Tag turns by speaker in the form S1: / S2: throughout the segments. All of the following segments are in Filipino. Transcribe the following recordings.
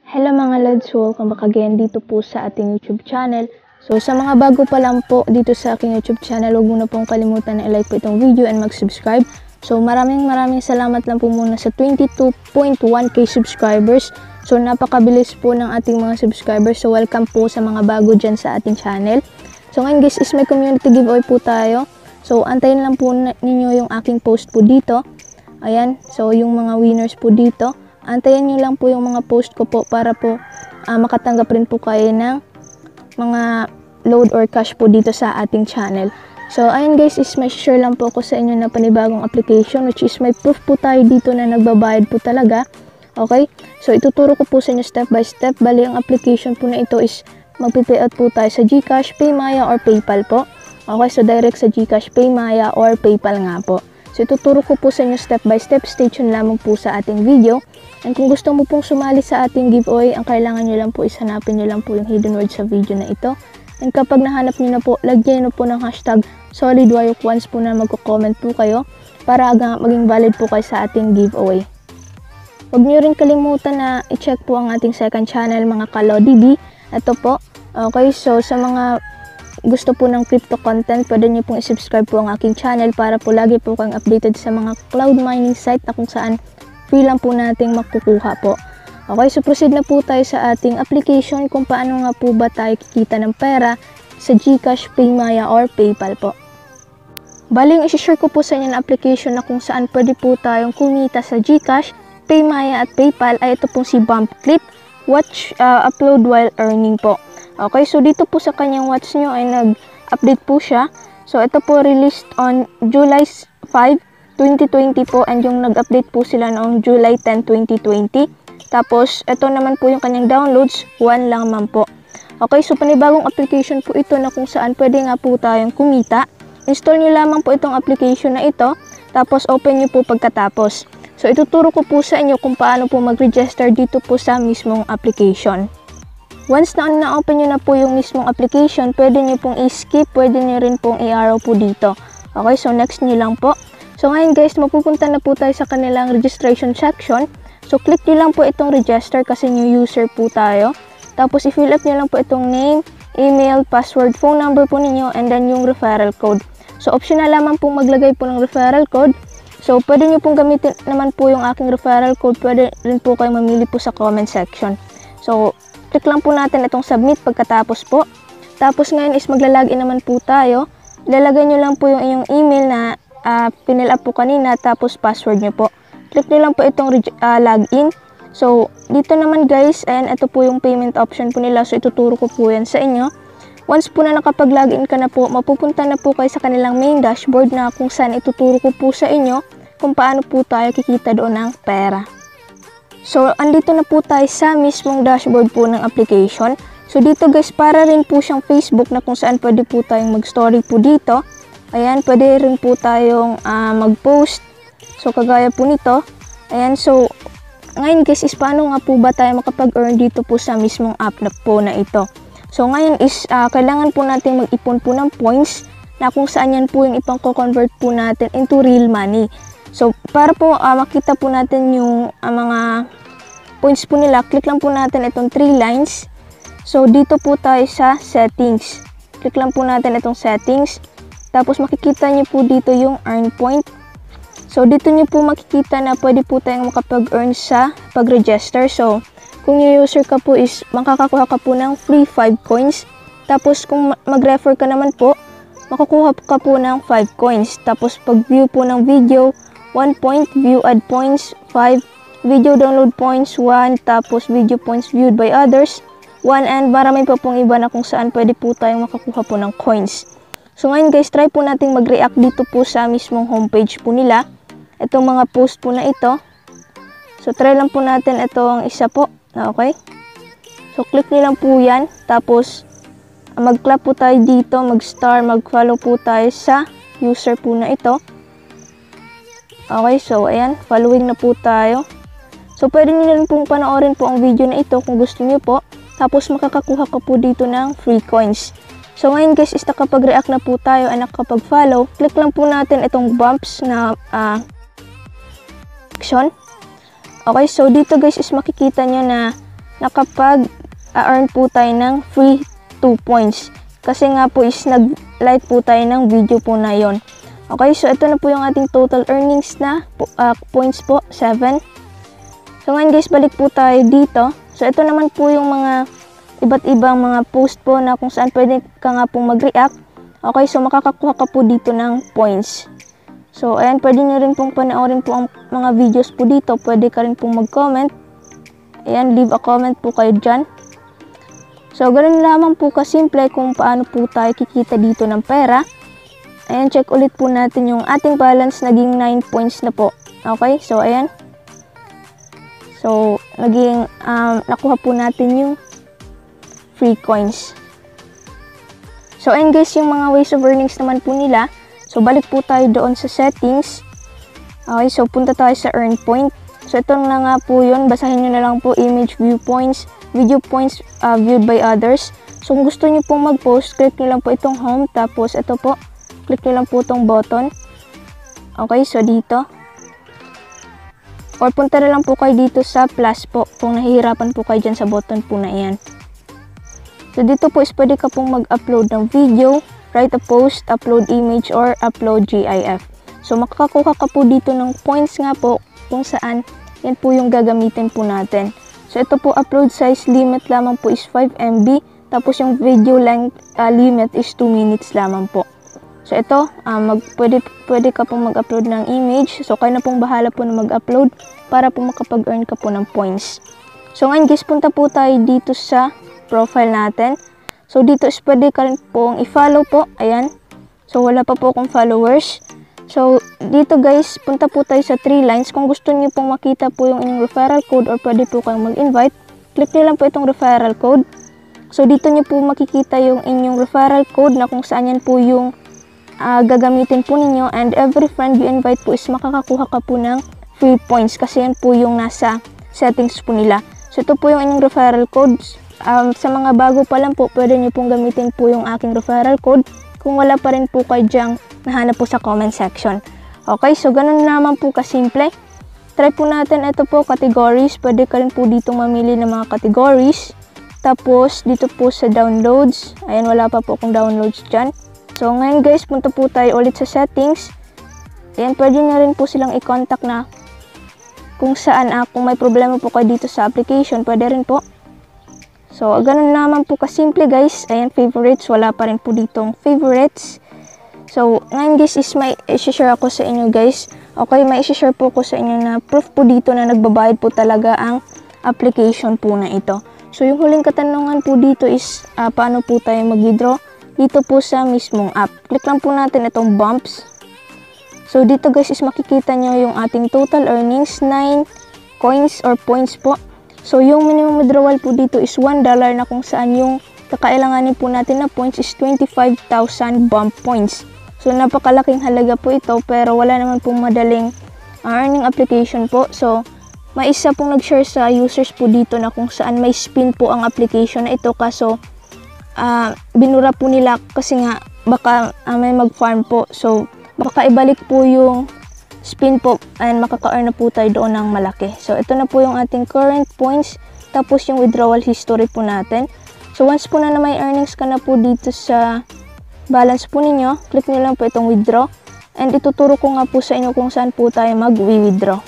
S1: Hello mga lads, welcome back again dito po sa ating YouTube channel. So sa mga bago pa lang po dito sa aking YouTube channel, huwag muna pong kalimutan na i-like po itong video and mag-subscribe. So maraming salamat lang po muna sa 22.1k subscribers. So napakabilis po ng ating mga subscribers. So welcome po sa mga bago dyan sa ating channel. So ngayon guys is may community giveaway po tayo. So antayin lang po ninyo yung aking post po dito. Ayan, so yung mga winners po dito. Antayin nyo lang po yung mga post ko po para po makatanggap rin po kayo ng mga load or cash po dito sa ating channel. So ayun guys, is may share lang po ako sa inyo na panibagong application which is may proof po tayo dito na nagbabayad po talaga. Okay? So ituturo ko po sa inyo step by step. Bali ang application po na ito is magpipayout po tayo sa GCash, PayMaya or PayPal po. Okay, so direct sa GCash, PayMaya or PayPal nga po. So ituturo ko po sa inyo step by step. Stay tuned lamang po sa ating video. And kung gusto mo pong sumali sa ating giveaway, ang kailangan nyo lang po is hanapin nyo lang po yung hidden word sa video na ito. And kapag nahanap nyo na po, lagyan nyo po ng hashtag solidwayok once po na magko-comment po kayo para maging valid po kayo sa ating giveaway. Huwag nyo rin kalimutan na i-check po ang ating second channel mga kalodibi. Ito po. Okay, so sa mga gusto po ng crypto content, pwede nyo pong i-subscribe po ang aking channel para po lagi po kayong updated sa mga cloud mining site na kung saan free lang po nating makukuha po. Okay, so proceed na po tayo sa ating application kung paano nga po ba tayo kikita ng pera sa GCash, PayMaya or PayPal po. Bali, yung isi-share ko po sa inyo na application na kung saan pwede po tayong kumita sa GCash, PayMaya at PayPal ay ito pong si Bump Clip, watch, upload while earning po. Okay, so dito po sa kanyang watch nyo ay nag-update po siya. So ito po released on July 5, 2020 po, and yung nag-update po sila noong July 10, 2020. Tapos ito naman po yung kanyang downloads, 1 lang man po. Okay, so panibagong application po ito na kung saan pwede nga po tayong kumita. Install nyo lamang po itong application na ito, tapos open nyo po pagkatapos. So ituturo ko po sa inyo kung paano po mag-register dito po sa mismong application. Once na open nyo na po yung mismong application, pwede nyo pong i-skip, pwede nyo rin pong i-arrow po dito. Okay, so next nyo lang po. So ngayon guys, mapupunta na po tayo sa kanilang registration section. So click nyo lang po itong register kasi new user po tayo. Tapos i-fill up nyo lang po itong name, email, password, phone number po ninyo, and then yung referral code. So optional lamang pong maglagay po ng referral code. So pwede nyo pong gamitin naman po yung aking referral code. Pwede rin po kayo mamili po sa comment section. So click lang po natin itong submit pagkatapos po. Tapos ngayon is maglalagin naman po tayo. Ilalagay nyo lang po yung inyong email na pinil up po kanina, tapos password nyo po. Click nyo lang po itong login. So dito naman guys, ayan, ito po yung payment option po nila. So ituturo ko po yan sa inyo. Once po na nakapag-login ka na po, mapupunta na po kayo sa kanilang main dashboard na kung saan ituturo ko po sa inyo kung paano po tayo kikita doon ng pera. So andito na po tayo sa mismong dashboard po ng application. So dito guys, para rin po siyang Facebook na kung saan pwede po tayong mag-story po dito. Ayan, pwede rin po tayong mag-post. So kagaya po nito. Ayan, so ngayon guys is paano nga po ba tayo makapag-earn dito po sa mismong app na po na ito. So ngayon is kailangan po natin mag-ipon po ng points na kung saan yan po yung ipang-convert po natin into real money. So para po makita po natin yung mga points po nila, click lang po natin itong 3 lines. So dito po tayo sa settings. Click lang po natin itong settings. Tapos makikita nyo po dito yung earn point. So dito nyo po makikita na pwede po tayong makapag-earn sa pag-register. So kung new user ka po is makakakuha ka po ng free 5 coins. Tapos kung mag-refer ka naman po, makukuha ka po ng 5 coins. Tapos pag view po ng video, 1 point, view add points, 5, video download points, 1, tapos video points viewed by others, 1, and marami pa pong iba na kung saan pwede po tayong makakuha po ng coins. So ngayon guys, try po nating mag-react dito po sa mismong homepage po nila. Itong mga post po na ito. So try lang po natin itong isa po. Okay? So click nyo lang po yan. Tapos mag-clap po tayo dito, mag-star, mag-follow po tayo sa user po na ito. Okay, so ayan, following na po tayo. So pwede nyo rin pong panoorin po ang video na ito kung gusto nyo po. Tapos makakakuha ka po dito ng free coins. So ngayon guys is nakapag-react na po tayo at nakapag-follow. Click lang po natin itong bumps na action. Okay, so dito guys is makikita nyo na nakapag-earn po tayo ng free 2 points. Kasi nga po is nag-like po tayo ng video po na yon. Okay, so ito na po yung ating total earnings na points po, 7. So ngayon guys, balik po tayo dito. So ito naman po yung mga iba't ibang mga post po na kung saan pwede ka nga pong mag-react. Okay, so makakakuha ka po dito ng points. So ayan, pwede nyo rin pong panoorin po ang mga videos po dito. Pwede ka rin pong mag-comment. Ayan, leave a comment po kayo dyan. So ganoon lamang po kasimple kung paano po tayo kikita dito ng pera. Ayan, check ulit po natin yung ating balance, naging 9 points na po. Okay, so ayan. So naging nakuha po natin yung free coins. So ayan guys, yung mga ways of earnings naman po nila. So balik po tayo doon sa settings. Okay, so punta tayo sa earn point. So ito na nga po yun, basahin nyo na lang po, image view points, video points viewed by others. So kung gusto nyo pong mag-post, click nyo lang po itong home, tapos ito po, click nyo lang po itong button. Okay, so dito. Or punta na lang po kayo dito sa plus po, kung nahihirapan po kayo dyan sa button po na iyan. So dito po is pwede ka pong mag-upload ng video, write a post, upload image, or upload GIF. So makakakuha ka po dito ng points nga po kung saan yan po yung gagamitin po natin. So ito po, upload size limit lamang po is 5 MB, tapos yung video length limit is 2 minutes lamang po. So ito, pwede ka pong mag-upload ng image. So kayo na pong bahala po na mag-upload para po makapag-earn ka po ng points. So ngayon guys, punta po tayo dito sa profile natin. So dito is pwede ka rin pong i-follow po. Ayan. So wala pa po akong followers. So dito guys, punta po tayo sa 3 lines. Kung gusto niyo pong makita po yung inyong referral code or pwede po kayong mag-invite, click niyo lang po itong referral code. So dito niyo po makikita yung inyong referral code na kung saan yan po yung gagamitin po ninyo, and every friend you invite po is makakakuha ka po ng free points kasi yan po yung nasa settings po nila. So ito po yung inyong referral codes. Sa mga bago pa lang po, pwede nyo pong gamitin po yung aking referral code. Kung wala pa rin po kayo dyang nahanap po sa comment section. Okay, so ganun naman po kasimple. Try po natin ito po, categories. Pwede ka rin po dito mamili ng mga categories. Tapos dito po sa downloads. Ayan, wala pa po akong downloads dyan. So ngayon guys, punta po tayo ulit sa settings. Ayan, pwede na rin po silang i-contact na kung saan kung may problema po kayo dito sa application, pwede rin po. So, ganun naman po kasimple guys. Ayan, favorites. Wala pa rin po ditong favorites. So, ngayon guys is may i-share ako sa inyo guys. Okay, may i-share po ko sa inyo na proof po dito na nagbabayad po talaga ang application po na ito. So, yung huling katanungan po dito is paano po tayo mag-withdraw dito po sa mismong app. Click lang po natin itong bumps. So, dito guys is makikita nyo yung ating total earnings, 9 coins or points po. So, yung minimum withdrawal po dito is $1 na kung saan yung kakailanganin po natin na points is 25,000 bump points. So, napakalaking halaga po ito pero wala naman pong madaling earning application po. So, may isa pong nag-share sa users po dito na kung saan may spin po ang application na ito kaso binura po nila kasi nga baka may mag-farm po. So, baka ibalik po yung spin po and makaka-earn na po tayo doon ng malaki. So, ito na po yung ating current points tapos yung withdrawal history po natin. So, once po na may earnings ka na po dito sa balance po ninyo, click nyo lang po itong withdraw and ituturo ko nga po sa inyo kung saan po tayo mag-withdraw.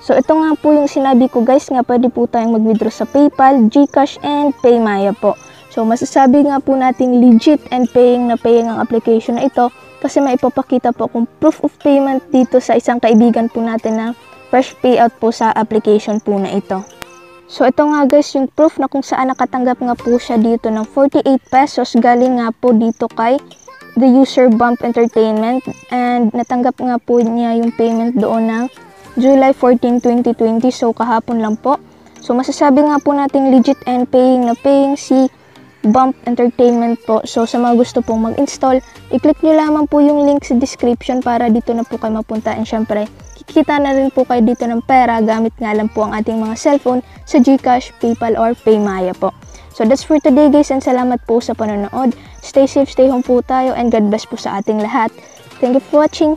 S1: So, ito nga po yung sinabi ko guys nga pwede po tayong mag-withdraw sa PayPal, GCash, and PayMaya po. So, masasabi nga po nating legit and paying na paying ang application na ito kasi maipapakita po akong proof of payment dito sa isang kaibigan po natin na fresh payout po sa application po na ito. So, ito nga guys yung proof na kung saan nakatanggap nga po siya dito ng 48 pesos galing nga po dito kay The User Bump Entertainment and natanggap nga po niya yung payment doon ng July 14, 2020. So, kahapon lang po. So, masasabi nga po nating legit and paying na paying si Bump Entertainment po. So, sa mga gusto pong mag-install, i-click nyo lamang po yung link sa description para dito na po kayo mapunta. And syempre, kikita na rin po kayo dito ng pera gamit nga lang po ang ating mga cellphone sa GCash, PayPal, or PayMaya po. So, that's for today guys and salamat po sa panonood. Stay safe, stay home po tayo and God bless po sa ating lahat. Thank you for watching.